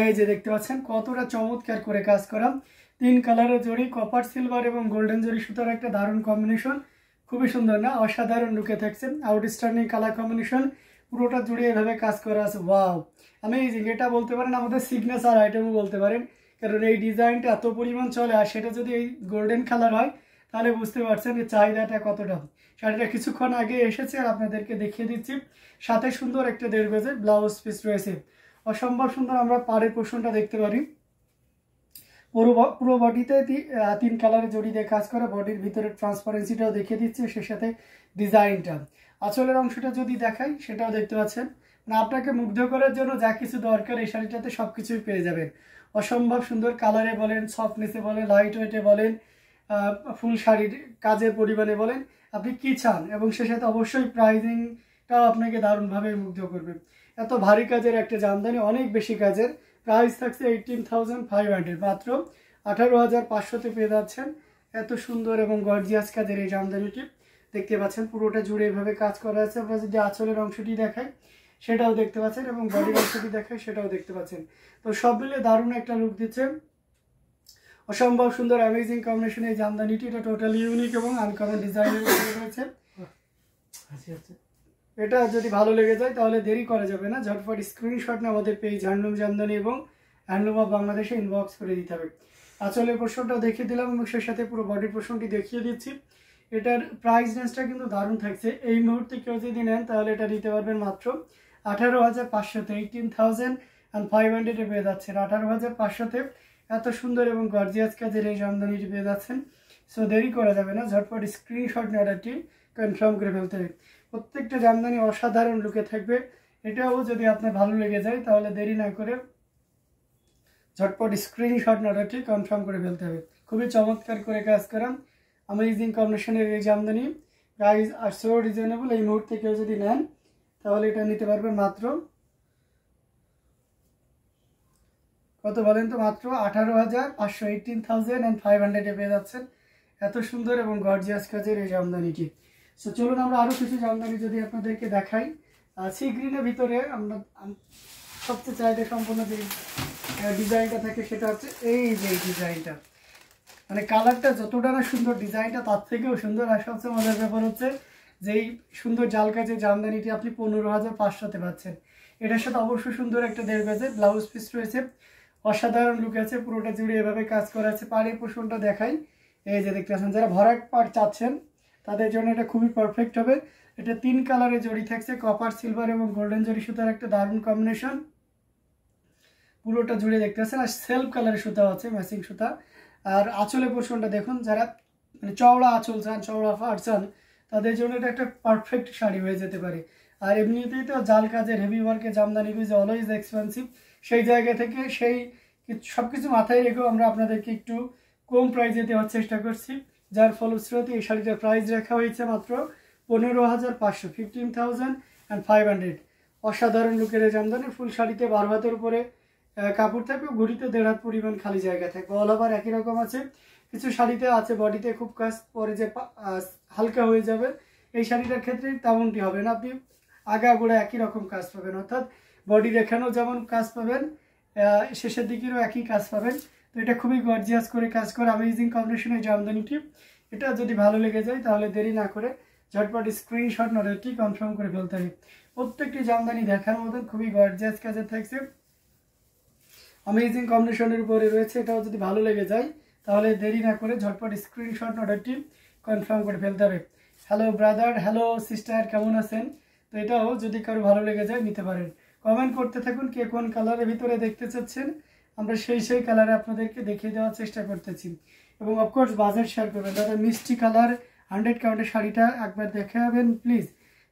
এই যে দেখতে পাচ্ছেন কতটা চমৎকার করে কাজ করা। 3 কালারের জড়ি, কপার সিলভার এবং গোল্ডেন জড়ি সুতার একটা দারুণ কম্বিনেশন, খুবই সুন্দর না? অসাধারণ লুকে থাকছে, আউটস্ট্যান্ডিং কালার কম্বিনেশন, পুরোটা জুড়ে এভাবে কাজ করা আছে। Wow, amazing. এটা বলতে পারেন আমাদের সিগনেচার আইটেমও বলতে পারেন, কারণ এই ডিজাইনটা এত পরিমাণ চলে। আর সেটা যদি এই গোল্ডেন কালার হয় তাহলে বুঝতে পারছেন যে চাহিদাটা কতটা। শাড়িটা কিছুক্ষণ আগে এসেছে আর আপনাদেরকে দেখিয়ে দিচ্ছি। সাথে সুন্দর একটা 1.5 গজের ব্লাউজ পিস রয়েছে, অসম্ভব সুন্দর। আমরা পাড়ের পোর্শনটা দেখতে পারি, পুরো বডিতে 3 কালারের জড়ি দিয়ে কাজ করা। বডির ভিতরে ট্রান্সপারেন্সিটাও দেখিয়ে দিচ্ছে, সে সাথে ডিজাইনটা। আঁচলের অংশটা যদি দেখাই সেটাও দেখতে পাচ্ছেন। মানে আপনাকে মুগ্ধ করার জন্য যা কিছু দরকার এই শাড়িটাতে সব কিছুই পেয়ে যাবেন। অসম্ভব সুন্দর কালারে বলেন, সফটনেসে বলেন, লাইট ওয়েটে বলেন, ফুল শাড়ির কাজের পরিমাণে বলেন, আপনি কি চান। এবং সে সাথে অবশ্যই প্রাইজিংটাও আপনাকে দারুণভাবে মুগ্ধ করবে। এত ভারী কাজের একটা জামদানি, অনেক বেশি কাজের। প্রাইস থাকছে 18,500, মাত্র 18,500-তে পেয়ে যাচ্ছেন এত সুন্দর এবং গর্জিয়াস কাজের এই জামদানিটি। দেখতে পাচ্ছেন পুরোটা জুড়ে এভাবে কাজ করা আছে। আমরা যদি আঁচলের অংশটি দেখাই সেটাও দেখতে পাচ্ছেন, এবং বডির অংশটি দেখাই সেটাও দেখতে পাচ্ছেন। তো সব মিলে দারুণ একটা লুক দিচ্ছে, অসম্ভব সুন্দর অ্যামেজিং কম্বিনেশন এই জামদানিটি। এটা টোটালি ইউনিক এবং আনকমন ডিজাইনের রয়েছে। এটা যদি ভালো লেগে যায় তাহলে দেরি করা যাবে না, ঝটপট স্ক্রিনশট নিয়ে আমাদের পেজ হ্যান্ডলুম জামদানি এবং হ্যান্ডলুম অফ বাংলাদেশে ইনবক্স করে দিতে হবে। আঁচলের পোর্শনটাও দেখিয়ে দিলাম এবং সে সাথে পুরো বডির পোর্শনটি দেখিয়ে দিচ্ছি। এটার প্রাইস রেঞ্জটা কিন্তু দারুণ থাকছে। এই মুহূর্তে কেউ যদি নেন তাহলে এটা নিতে পারবেন মাত্র 18,500-তে, 18,500-এ পেয়ে যাচ্ছেন। 18,500-তে এত সুন্দর এবং গর্জিয়াস কাজের এই জামদানিটি পেয়ে যাচ্ছেন। সো দেরি করা যাবে না, ঝটপট স্ক্রিনশট নিয়ে অর্ডারটি কনফার্ম করে ফেলতে হবে। প্রত্যেকটা জামদানি অসাধারণ লুকে থাকবে। এটাও যদি আপনার ভালো লেগে যায় তাহলে দেরি না করে ঝটপট স্ক্রিনশট অর্ডারটি কনফার্ম করে ফেলতে হবে। খুবই চমৎকার করে কাজ করা অ্যামেজিং কম্বিনেশনের এই জামদানি। প্রাইস আর সো রিজনেবল। এই মুহূর্তে কেউ যদি নেন তাহলে এটা নিতে পারবেন মাত্র কত বলেন তো? মাত্র 18,500, 18,500-এ পেয়ে যাচ্ছেন এত সুন্দর এবং গর্জিয়াস কাজের এই জামদানিটি। সো চলুন আমরা আরও কিছু জামদানি যদি আপনাদেরকে দেখাই। সি গ্রিনের ভিতরে আমরা সবচেয়ে চাহিদা সম্পন্ন যে ডিজাইনটা থাকে সেটা হচ্ছে এই যে ডিজাইনটা। মানে কালারটা যতটা না সুন্দর, ডিজাইনটা তার থেকেও সুন্দর। আর সবচেয়ে মজার ব্যাপার হচ্ছে যে এই সুন্দর জাল কাজের জামদানিটি আপনি 15,500-তে পাচ্ছেন। এটার সাথে অবশ্যই সুন্দর একটা 1.5 গজের ব্লাউজ পিস রয়েছে, অসাধারণ লুক আছে। পুরোটা জুড়ে এভাবে কাজ করা আছে। পাড়ের পোর্শনটা দেখাই, এই যে দেখতে পাচ্ছেন। যারা ভরাট পাড় চাচ্ছেন তাদের জন্য এটা খুবই পারফেক্ট হবে। এটা 3 কালারের জড়ি থাকছে, কপার সিলভার এবং গোল্ডেন জড়ি সুতার একটা দারুণ কম্বিনেশন। পুরোটা জুড়ে দেখতে পাচ্ছেন। আর সেলফ কালারের সুতা আছে, ম্যাচিং সুতা। আর আঁচলের পোর্শনটা দেখুন, যারা মানে চওড়া আঁচল চান, চওড়া ফাড় চান, তাদের জন্য এটা একটা পারফেক্ট শাড়ি হয়ে যেতে পারে। আর এমনিতেই তো জাল কাজের হেভি ওয়ার্কের জামদানি ইজ অলওয়েজ এক্সপেন্সিভ। সেই জায়গা থেকে সেই সব কিছু মাথায় রেখেও আমরা আপনাদেরকে একটু কম প্রাইসে দেওয়ার চেষ্টা করছি, যার ফলশ্রুতি এই শাড়িটার প্রাইস রাখা হয়েছে মাত্র 15,500, 15,500। অসাধারণ লুকের জামদানি। ফুল শাড়িতে 12 হাতের উপরে কাপড় থাকবে, ঘুড়িতে 1.5 হাত পরিমাণ খালি জায়গা থাকবে। অল ওভার একই রকম আছে। কিছু শাড়িতে আছে বডিতে খুব কাজ পরে যে হালকা হয়ে যাবে, এই শাড়িটার ক্ষেত্রে তেমনটি হবে না। আপনি আগাগোড়া একই রকম কাজ পাবেন, অর্থাৎ বডির এখানেও যেমন কাজ পাবেন, শেষের দিকেরও একই কাজ পাবেন। তো এটা খুবই গর্জিয়াস করে কাজ করে অ্যামেজিং কম্বিনেশনের জামদানিটি। এটা যদি ভালো লেগে যায় তাহলে দেরি না করে ঝটপট স্ক্রিনশট অর্ডারটি কনফার্ম করে ফেলতে হবে। প্রত্যেকটি জামদানি দেখার মতন খুবই গর্জিয়াস কাজের থাকছে, অ্যামেজিং কম্বিনেশনের উপরে রয়েছে। এটাও যদি ভালো লেগে যায় তাহলে দেরি না করে ঝটপট স্ক্রিনশট অর্ডারটি কনফার্ম করে ফেলতে হবে। হ্যালো ব্রাদার, হ্যালো সিস্টার, কেমন আছেন? তো এটাও যদি কারো ভালো লেগে যায় নিতে পারেন। কমেন্ট করতে থাকুন কে কোন কালারের ভিতরে দেখতে চাচ্ছেন, আমরা সেই কালারে আপনাদেরকে দেখিয়ে দেওয়ার চেষ্টা করতেছি। এবং অফকোর্স বাজার শেয়ার করবেন। দাদা মিষ্টি কালার 100 কাউন্টের শাড়িটা একবার দেখাবেন প্লিজ।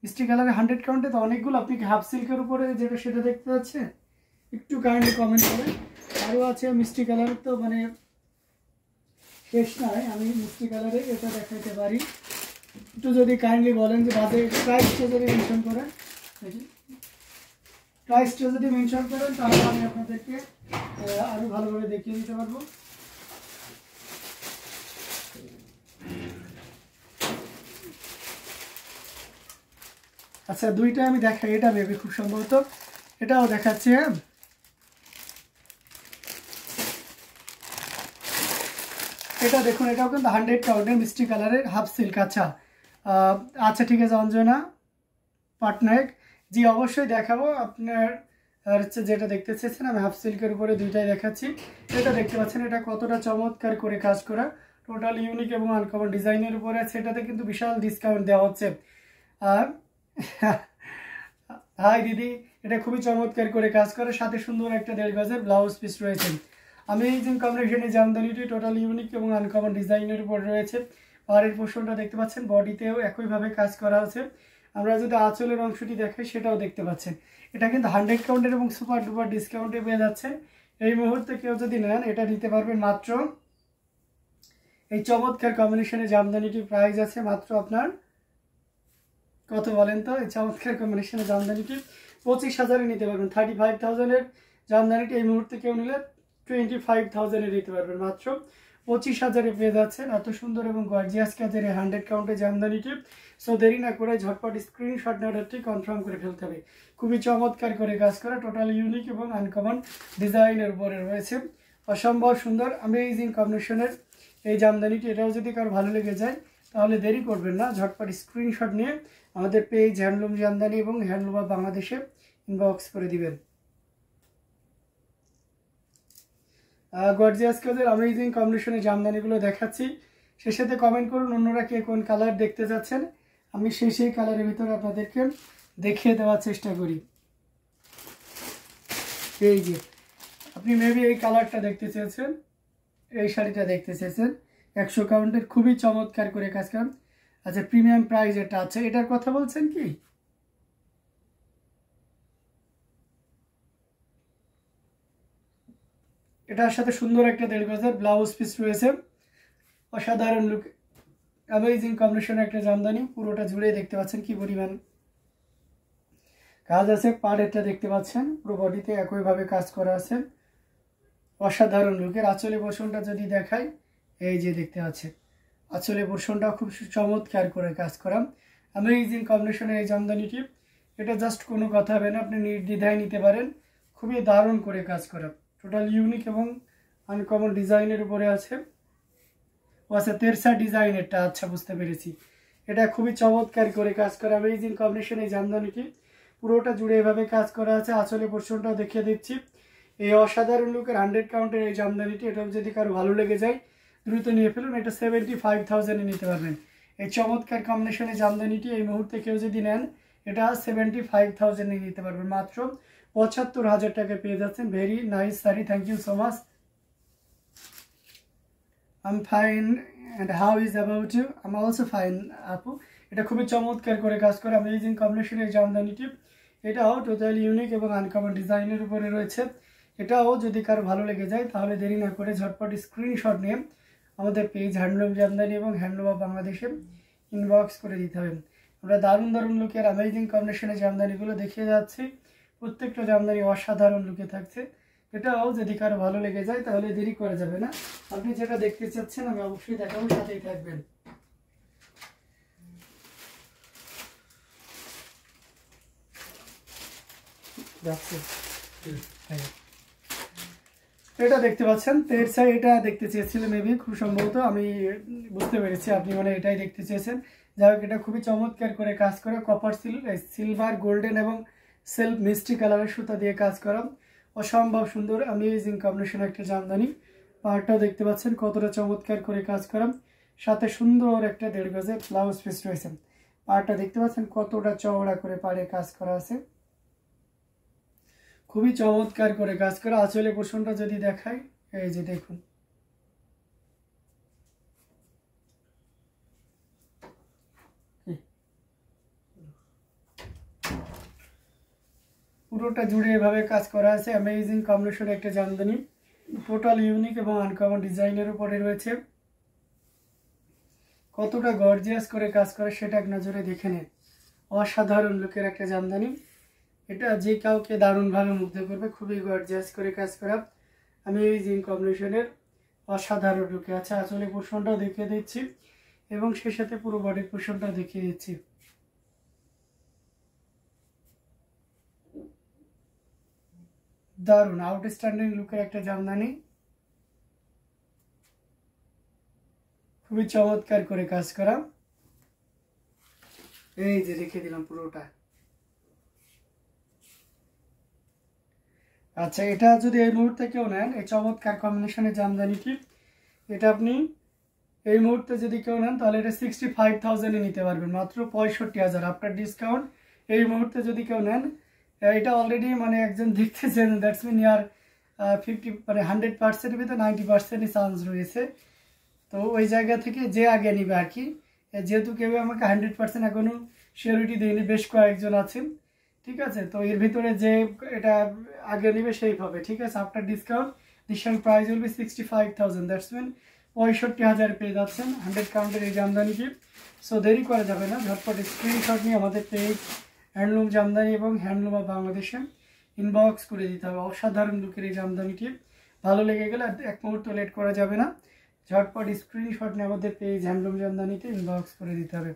মিষ্টি কালারে 100 কাউন্টে তো অনেকগুলো, আপনি কি হাফ সিল্কের উপরে যেটা সেটা দেখতে পাচ্ছেন? একটু কাইন্ডলি কমেন্ট করেন। আরও আছে মিষ্টি কালার, তো মানে শেষ নয়, আমি মিষ্টি কালারে এটা দেখাতে পারি। একটু যদি কাইন্ডলি বলেন যে বাজারে প্রাইসটা যদি মেনশন করেন, তাহলে আমি আপনাদেরকে আরও ভালোভাবে দেখিয়ে দিতে পারবো। আচ্ছা দুইটা আমি দেখাই, এটা বেবি খুব সম্ভবত এটাও দেখাচ্ছি। হ্যাঁ এটা দেখুন, এটাও কিন্তু 100 কাউন্টের মিষ্টি কালারের হাফ সিল্ক। আচ্ছা আচ্ছা ঠিক আছে অঞ্জনা পাটনায়ক, জি অবশ্যই দেখাবো। আপনার হচ্ছে যেটা দেখতে চেয়েছেন আমি হাফ সিল্কের উপরে দুইটাই দেখাচ্ছি। এটা দেখতে পাচ্ছেন এটা কতটা চমৎকার করে কাজ করা, টোটাল ইউনিক এবং আনকমন ডিজাইনের উপরে আছে। এটাতে কিন্তু বিশাল ডিসকাউন্ট দেওয়া হচ্ছে। আর হাই দিদি, এটা খুবই চমৎকার করে কাজ করে, সাথে সুন্দর একটা 1.5 গজের ব্লাউজ পিস রয়েছে। আমেজিং কম্বিনেশনের জামদানিটি টোটাল ইউনিক এবং আনকমন ডিজাইনের উপর রয়েছে। পাড়ের পোর্শনটা দেখতে পাচ্ছেন, বডিতেও একইভাবে কাজ করা আছে। আমরা যদি আঁচলের অংশটি দেখাই সেটাও দেখতে পাচ্ছেন। এটা কিন্তু 100 কাউন্টের এবং সুপার ডুপার ডিসকাউন্টে পেয়ে যাচ্ছে। এই মুহূর্তে কেউ যদি নেন এটা নিতে পারবেন মাত্র, এই চমৎকার কম্বিনেশনের জামদানিটির প্রাইস আছে মাত্র আপনার কত বলেন তো? এই চমৎকার কম্বিনেশনের জামদানিটি 25,000-এ নিতে পারবেন। 35,000-এর জামদানিটি এই মুহূর্তে কেউ নিলে 25,000-এ নিতে পারবেন। মাত্র 25,000-এ পেয়ে যাচ্ছেন এত সুন্দর এবং গর্জিয়াস কাজের এই 100 কাউন্টের জামদানিটি। সো দেরি না করে ঝটপট স্ক্রিনশট অর্ডারটি কনফার্ম করে ফেলতে হবে। খুবই চমৎকার করে কাজ করা, টোটাল ইউনিক এবং আনকমন ডিজাইনের উপরে রয়েছে। অসম্ভব সুন্দর আমেজিং কম্বিনেশনের এই জামদানিটি। এটাও যদি কারো ভালো লেগে যায় তাহলে দেরি করবেন না, ঝটপট স্ক্রিনশট নিয়ে আমাদের পেজ হ্যান্ডলুম জামদানি এবং হ্যান্ডলুম অফ বাংলাদেশে ইনবক্স করে দিবেন। গর্জিয়াস কাজের আমেজিং কম্বিনেশনের জামদানিগুলো দেখাচ্ছি, সে সাথে কমেন্ট করুন অন্যরা কে কোন কালার দেখতে যাচ্ছেন, আমি সেই কালারের ভিতরে আপনাদেরকে দেখিয়ে দেওয়ার চেষ্টা করি। এই যে আপনি মেবি এই কালারটা দেখতে চেয়েছেন, এই শাড়িটা দেখতে চেয়েছেন, 100 কাউন্টের খুবই চমৎকার করে কাজ করেন। আচ্ছা প্রিমিয়াম প্রাইস এটা আছে, এটার কথা বলছেন কি? এটার সাথে সুন্দর একটা 1.5 গজের ব্লাউজ পিস রয়েছে। অসাধারণ লুক, অ্যামেজিং কম্বিনেশনের একটা জামদানি। পুরোটা জুড়ে দেখতে পাচ্ছেন কি পরিমাণ কাজ আছে। পাড়েরটা দেখতে পাচ্ছেন, পুরো বডিতে একইভাবে কাজ করা আছে, অসাধারণ লুকের। আঁচলে পোর্শনটা যদি দেখাই, এই যে দেখতে পাচ্ছেন আঁচলে পোর্শনটা খুব চমৎকার করে কাজ করা। অ্যামেজিং কম্বিনেশনের এই জামদানিটি, এটা জাস্ট কোনো কথা হবে না, আপনি নির্দ্বিধায় নিতে পারেন। খুবই দারুণ করে কাজ করা, টোটাল ইউনিক এবং আনকমন ডিজাইনের উপরে আছে। ও আচ্ছা তেরসা ডিজাইনেরটা, আচ্ছা বুঝতে পেরেছি। এটা খুবই চমৎকার করে কাজ করা অ্যামেজিং কম্বিনেশন এই জামদানিটি, পুরোটা জুড়ে এভাবে কাজ করা আছে। আঁচলে পোর্শনটাও দেখিয়ে দিচ্ছি। এই অসাধারণ লুকের 100 কাউন্টের এই জামদানিটি, এটা যদি কারো ভালো লেগে যায় দ্রুত নিয়ে ফেলুন। এটা 75,000-এ নিতে পারবেন। এই চমৎকার কম্বিনেশনের জামদানিটি এই মুহূর্তে কেউ যদি নেন এটা 75,000-এ নিতে পারবেন। মাত্র 75,000 টাকায় পেয়ে যাচ্ছেন। Very nice sari, thank you so much. I am fine and how is about you? I am also fine আপু। এটা খুবই চমৎকার করে কাজ করে অ্যামেজিং কম্বিনেশনের এই জামদানিটি। এটাও টোটাল ইউনিক এবং আনকমন ডিজাইনের উপরে রয়েছে। এটাও যদি কারো ভালো লেগে যায় তাহলে দেরি না করে ঝটপট স্ক্রিনশট নিয়ে আমাদের পেজ হ্যান্ডলুম জামদানি এবং হ্যান্ডলুম অফ বাংলাদেশে ইনবক্স করে দিতে হবে। আমরা দারুণ দারুণ লুকের অ্যামেজিং কম্বিনেশনের জামদানিগুলো দেখিয়ে যাচ্ছি। প্রত্যেকটা জামদানি অসাধারণ লুকে থাকছে। এটাও যদি কারো ভালো লেগে যায় তাহলে দেরি করা যাবে না, আপনি যেটা দেখতে চাচ্ছেন আমি অবশ্যই দেখাবো, সাথেই থাকবেন। এটা দেখতে পাচ্ছেন তেরসা, এটা দেখতে চেয়েছিলেন মেবি, খুব সম্ভবত আমি বুঝতে পেরেছি আপনি মানে এটাই দেখতে চেয়েছেন। যাই হোক এটা খুবই চমৎকার করে কাজ করা, কপার সিলভার গোল্ডেন এবং সেলফ মিষ্টি কালারের সুতা দিয়ে কাজ করা, অসম্ভব সুন্দর অ্যামেজিং কম্বিনেশন একটা জামদানি। পাড়টাও দেখতে পাচ্ছেন কতটা চমৎকার করে কাজ করা, সাথে সুন্দর একটা 1.5 গজের ব্লাউজ পিস রয়েছে। পাড়টা দেখতে পাচ্ছেন কতটা চওড়া করে পাড়ে কাজ করা আছে, খুবই চমৎকার করে কাজ করা। আঁচলে পোর্শনটা যদি দেখাই, এই যে দেখুন পুরোটা জুড়ে এভাবে কাজ করা আছে। অ্যামেজিং কম্বিনেশন একটা জামদানি, টোটাল ইউনিক এবং আনকমন ডিজাইনের উপরে রয়েছে। কতটা গর্জিয়াস করে কাজ করে সেটা এক নজরে দেখে নেন। অসাধারণ লুকের একটা জামদানি, এটা যে কাউকে দারুণভাবে মুগ্ধ করবে। খুবই গর্জিয়াস করে কাজ করা অ্যামেজিং কম্বিনেশনের অসাধারণ লুকে আছে। আসলে পোর্শনটাও দেখিয়ে দিচ্ছি এবং সেই সাথে পুরো বডির পোর্শনটাও দেখিয়ে দিচ্ছি। দারুণ আউটস্ট্যান্ডিং লুকের একটা জামদানি। খুবই চমৎকার করে কাজ করা। এই যে রেখে দিলাম পুরোটা। আচ্ছা, এটা যদি এই মুহূর্তে কেউ নেন, এই চমৎকার কম্বিনেশনের জামদানিটি, এটা আপনি এই মুহূর্তে যদি কেউ নেন তাহলে এটা 65,000-এ নিতে পারবেন, মাত্র 65,000 আফটার ডিসকাউন্ট। এই মুহূর্তে যদি কেউ নেন, এটা অলরেডি মানে একজন দেখতেছেন, দ্যাটস মিন ইয়ার 50 মানে 100%-এর ভিতরে 90%-ই চান্স রয়েছে। তো ওই জায়গা থেকে যে আগে নিবে আর কি, যেহেতু কেউ আমাকে 100% এখনো সিওরিটি দেয়নি, বেশ কয়েকজন আছেন, ঠিক আছে। তো এর ভিতরে যে এটা আগে নিবে সেই পাবে, ঠিক আছে। After discount this price will be 65,000, that's mean 65,000 পেয়ে যাচ্ছেন 100 কাউন্টের এই জামদানিটি। সো দেরি করা যাবে না, ঝটপট স্ক্রিনশট নিয়ে আমাদের পেজ হ্যান্ডলুম জামদানি এবং হ্যান্ডলুম অফ বাংলাদেশে ইনবক্স করে দিতে হবে। অসাধারণ লুকের এই জামদানিটি, ভালো লেগে গেলে এক মুহূর্ত লেট করা যাবে না, ঝটপট স্ক্রিনশট নিয়ে আমাদের পেজ হ্যান্ডলুম জামদানিতে ইনবক্স করে দিতে হবে।